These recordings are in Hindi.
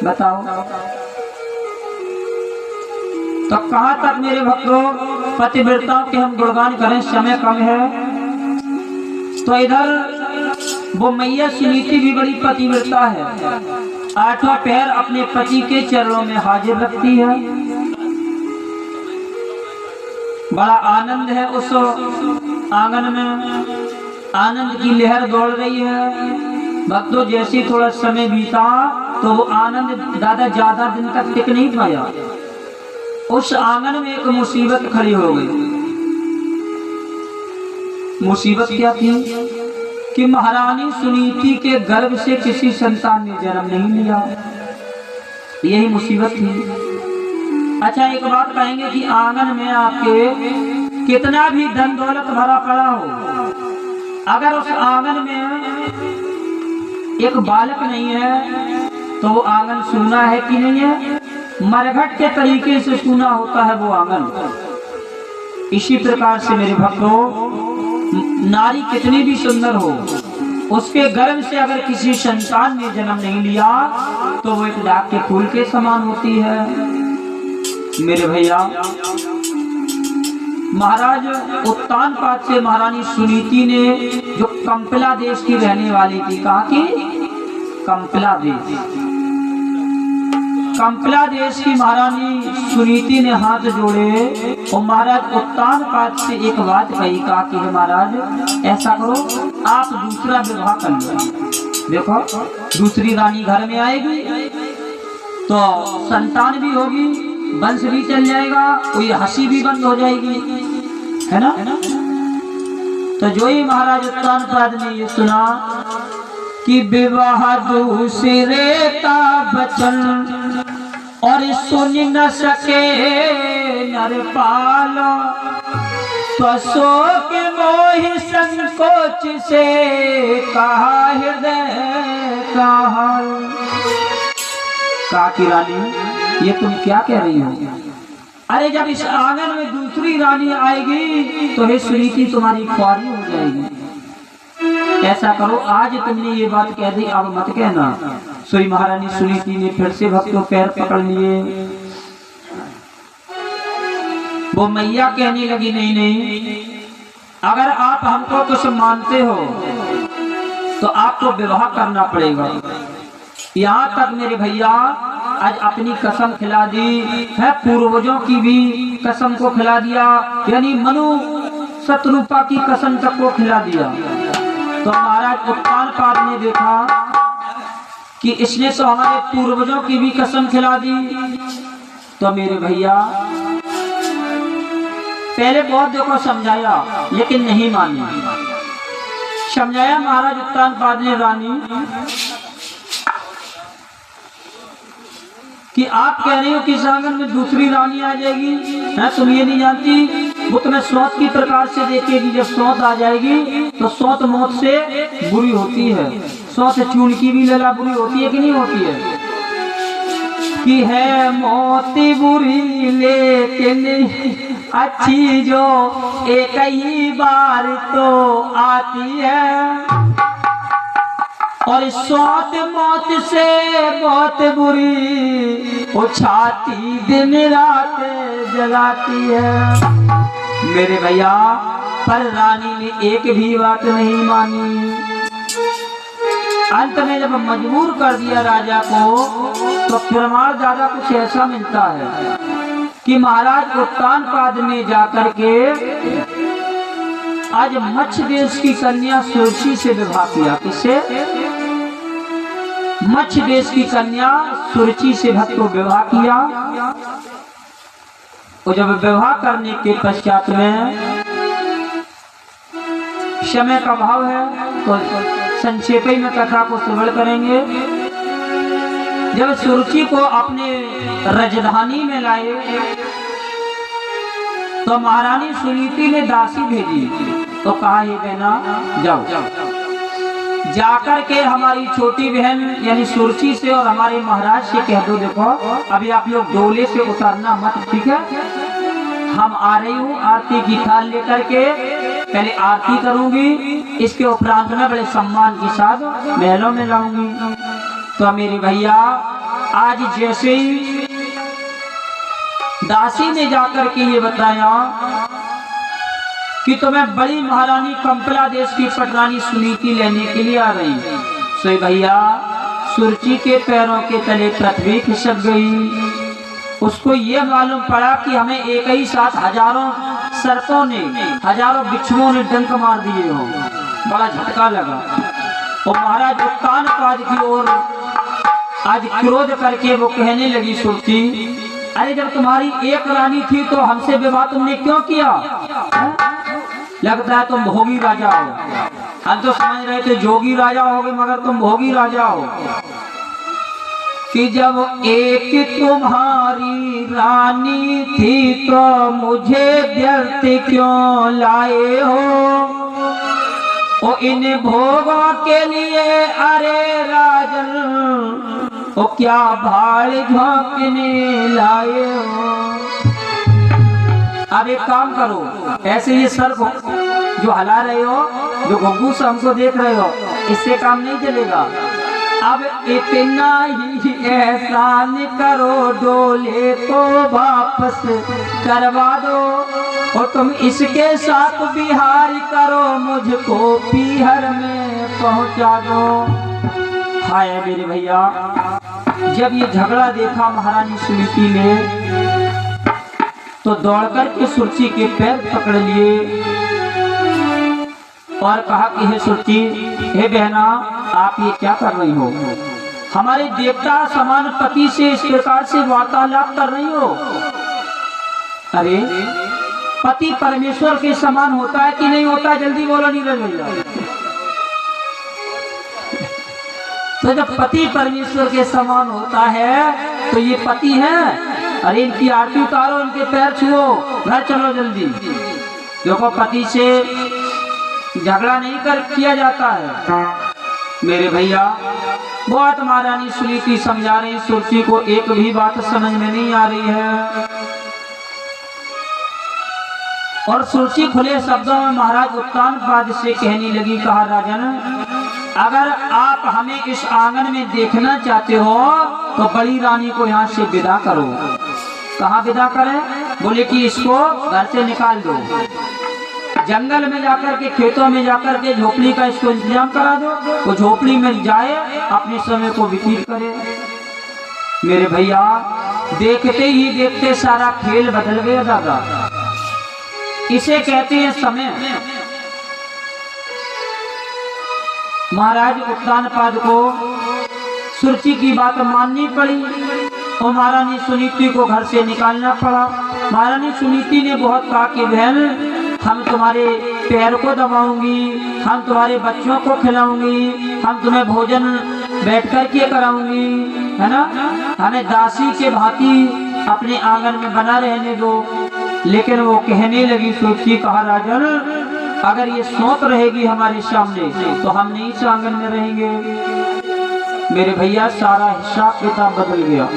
बताओ। तो कहाँ तक मेरे भक्तों पतिव्रताओं के हम गुणगान करें, समय कम है। तो इधर वो मैया सुनीति भी बड़ी पतिव्रता है, आठों पैर अपने पति के चरणों में हाजिर रखती है। बड़ा आनंद है उस आंगन में, आनंद की लहर दौड़ रही है। भक्तों जैसे थोड़ा समय बीता तो वो आनंद दादा ज्यादा दिन तक टिक नहीं पाया। उस आंगन में एक मुसीबत खड़ी हो गई। मुसीबत क्या थी कि महारानी सुनीति के गर्भ से किसी संतान ने जन्म नहीं लिया, यही मुसीबत थी। अच्छा एक बात कहेंगे कि आंगन में आपके कितना भी धन दौलत भरा पड़ा हो, अगर उस आंगन में एक बालक नहीं है तो वो आंगन सूना है कि नहीं है? मरघट के तरीके से सूना होता है वो आंगन। इसी प्रकार से मेरे भक्तों नारी कितनी भी सुंदर हो, उसके गर्भ से अगर किसी संतान ने जन्म नहीं लिया तो वो एक डाक के फूल के समान होती है। मेरे भैया महाराज उत्तानपाद से महारानी सुनीति ने, जो कंपिला देश की रहने वाली थी, कहा कि कंपिला देश, कंपिला देश की महारानी सुनीति ने हाथ जोड़े और महाराज उत्तानपाद से एक बात कही, कहा कि महाराज ऐसा करो आप दूसरा विवाह कर लो। देखो दूसरी रानी घर में आएगी तो संतान भी होगी, वंश भी चल जाएगा, कोई हंसी भी बंद हो जाएगी, है ना? तो जो ही महाराज उत्तानपाद ने ये सुना कि विवाह दूसरे का वचन और सुन न सके नरपाल, तो शोक मोहि संकोच से कहा हृदय का हाल। कहा कि रानी ये तुम क्या कह रही हो? अरे जब इस आंगन में दूसरी रानी आएगी तो हे सुनीति तुम्हारी ख्वारी हो जाएगी। ऐसा करो आज तुमने ये बात कह दी, अब मत कहना। सोई महारानी सुनीति ने फिर से भक्तों पैर पकड़ लिए। वो मैया कहने लगी नहीं नहीं, अगर आप हमको कुछ मानते हो तो आपको विवाह करना पड़ेगा। यहाँ तक मेरे भैया आज अपनी कसम खिला दी है, पूर्वजों की भी कसम को खिला दिया, यानी मनु शत्रुपा की कसम तक को खिला दिया। तो महाराज उत्तानपाद ने देखा कि इसने तो हमारे पूर्वजों की भी कसम खिला दी। तो मेरे भैया पहले बहुत देखो समझाया लेकिन नहीं मानी। समझाया महाराज उत्तानपाद ने रानी कि आप कह रहे हो कि इस आंगन में दूसरी रानी आ जाएगी, है तुम ये नहीं जानती वो तुम्हें सौत की प्रकार से देखेगी। जब सौत आ जाएगी तो सौत मौत से बुरी होती है, सौत चून की भी लला बुरी होती है कि नहीं होती है? कि है मौत बुरी लेकिन अच्छी जो एक ही बार तो आती है, और सौत मौत से बहुत बुरी वो छाती दिन रात जलाती है। मेरे भैया पर रानी ने एक भी बात नहीं मानी। अंत में जब मजबूर कर दिया राजा को तो प्रमाण दादा कुछ ऐसा मिलता है कि महाराज उत्तानपाद ने जाकर के आज मच्छ देश की कन्या सुरुचि से विवाह किया। किससे? मच्छ देश की कन्या सुरुचि से भक्तों विवाह किया। और जब विवाह करने के पश्चात में समय का अभाव है तो संक्षेप में कथा को श्रवण करेंगे। जब सुरुचि को अपने राजधानी में लाए तो महारानी सुनीति ने दासी भेजी, तो कहा ये बहना जाओ जाकर के हमारी छोटी बहन यानी सुरुचि से और हमारे महाराज से कह दो, देखो अभी आप लोग डोले से उतारना मत, ठीक है? हम आ रही हूँ आरती की थाल लेकर के, पहले आरती करूंगी, इसके उपरांत में बड़े सम्मान के साथ महलों में लाऊंगी। तो मेरे भैया आज जैसे ही दासी ने जाकर के ये बताया कि तुम्हें बड़ी महारानी कंपला देश की पटरानी सुनीति लेने के लिए आ रही, सो भैया सुरची के पैरों के तले पृथ्वी खिसक गई। उसको ये मालूम पड़ा कि हमें एक ही साथ हजारों सर्पों ने, हजारों बिच्छुओं ने डंक मार दिए हो। बड़ा झटका लगा और महाराज उत्तानपाद की ओर आज क्रोध करके वो कहने लगी, सुरची अरे जब तुम्हारी एक रानी थी तो हमसे विवाह तुमने क्यों किया? लगता है तुम भोगी राजा हो। हम तो समझ रहे थे जोगी राजा होगे, मगर तुम भोगी राजा हो। कि जब एक तुम्हारी रानी थी तो मुझे व्यर्थ क्यों लाए हो? ओ इन भोगों के लिए अरे राजन ओ क्या भाड़ झोंकने लाए हो? अब एक काम करो, ऐसे ये सर जो हला रहे हो, जो घुंघू से हमको देख रहे हो, इससे काम नहीं चलेगा। अब इतना ही एहसान करो, डोले को वापस करवा दो और तुम इसके साथ बिहार करो, मुझको पीहर में पहुंचा दो। हाय मेरे भैया, जब ये झगड़ा देखा महारानी सुनीति ने तो दौड़कर के सुरची के पैर पकड़ लिए और कहा कि हे सुरची, हे बहना, आप ये क्या कर रही हो? हमारे देवता समान पति से इस प्रकार से वार्तालाप कर रही हो? अरे पति परमेश्वर के समान होता है कि नहीं होता? जल्दी बोलो नीरज भैया। तो जब पति परमेश्वर के समान होता है तो ये पति है। अरे इनकी आरती उतारो, इनके पैर छुओ, घर चलो जल्दी। देखो पति से झगड़ा नहीं किया जाता है। मेरे भैया बहुत महारानी सुनीति समझा रही, सुरची को एक भी बात समझ में नहीं आ रही है। और सुरची खुले शब्दों में महाराज उत्तानपाद से कहने लगी, कहा राजन अगर आप हमें इस आंगन में देखना चाहते हो तो बड़ी रानी को यहाँ से विदा करो। कहाँ विदा करें? बोले कि इसको घर से निकाल दो, जंगल में जाकर के, खेतों में जाकर के झोपड़ी का इसको इंतजाम करा दो, वो झोपड़ी में जाए, अपने समय को व्यतीत करे। मेरे भैया देखते ही देखते सारा खेल बदल गया दादा। इसे कहते हैं समय। महाराज उत्तानपाद को सुरची की बात माननी पड़ी और महारानी सुनीति को घर से निकालना पड़ा। महारानी सुनीति ने बहुत कहा कि बहन हम तुम्हारे पैर को दबाऊंगी, हम तुम्हारे बच्चों को खिलाऊंगी, हम तुम्हें भोजन बैठ कर के कराऊंगी, है ना, हमें दासी के भांति अपने आंगन में बना रहने दो। लेकिन वो कहने लगी सुरची, कहा राजन अगर ये सौंप रहेगी हमारे सामने तो हम नहीं इस आंगन में रहेंगे। मेरे भैया सारा हिसाब किताब बदल गया।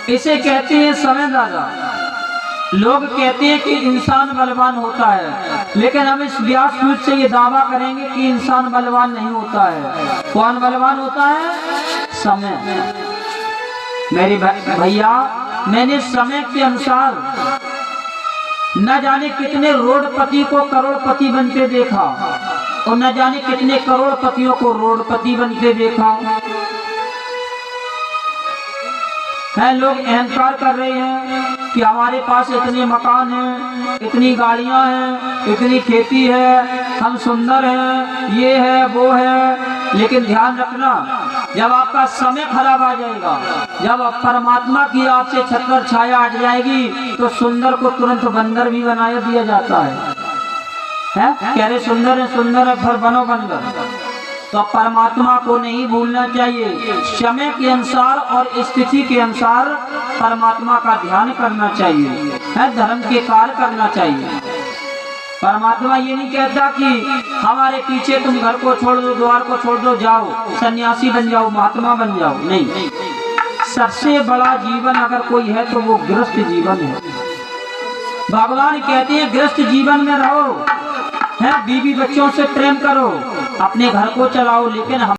इसे कहते हैं समय दादा। लोग कहते हैं कि इंसान बलवान होता है, लेकिन हम इस व्यासपीठ से ये दावा करेंगे कि इंसान बलवान नहीं होता है। कौन बलवान होता है? समय। मेरे भैया मैंने समय के अनुसार न जाने कितने रोडपति को करोड़पति बनते देखा और न जाने कितने करोड़पतियों को रोडपति बनते देखा है। लोग अहंकार कर रहे हैं कि हमारे पास इतने मकान हैं, इतनी गाड़ियां हैं, इतनी खेती है, हम सुंदर हैं, ये है वो है। लेकिन ध्यान रखना, जब आपका समय खराब आ जाएगा, जब परमात्मा की आपसे छत्र छाया हट जाएगी तो सुंदर को तुरंत बंदर भी बनाया दिया जाता है। कह रहे सुंदर है फिर बनो बंदर। तो परमात्मा को नहीं भूलना चाहिए। समय के अनुसार और स्थिति के अनुसार परमात्मा का ध्यान करना चाहिए, है धर्म के कार्य करना चाहिए। परमात्मा ये नहीं कहता कि हमारे पीछे तुम घर को छोड़ दो, द्वार को छोड़ दो, जाओ सन्यासी बन जाओ, महात्मा बन जाओ। नहीं, सबसे बड़ा जीवन अगर कोई है तो वो गृहस्थ जीवन है। भगवान कहते हैं गृहस्थ जीवन में रहो, है बीवी बच्चों से प्रेम करो, अपने घर को चलाओ। लेकिन हम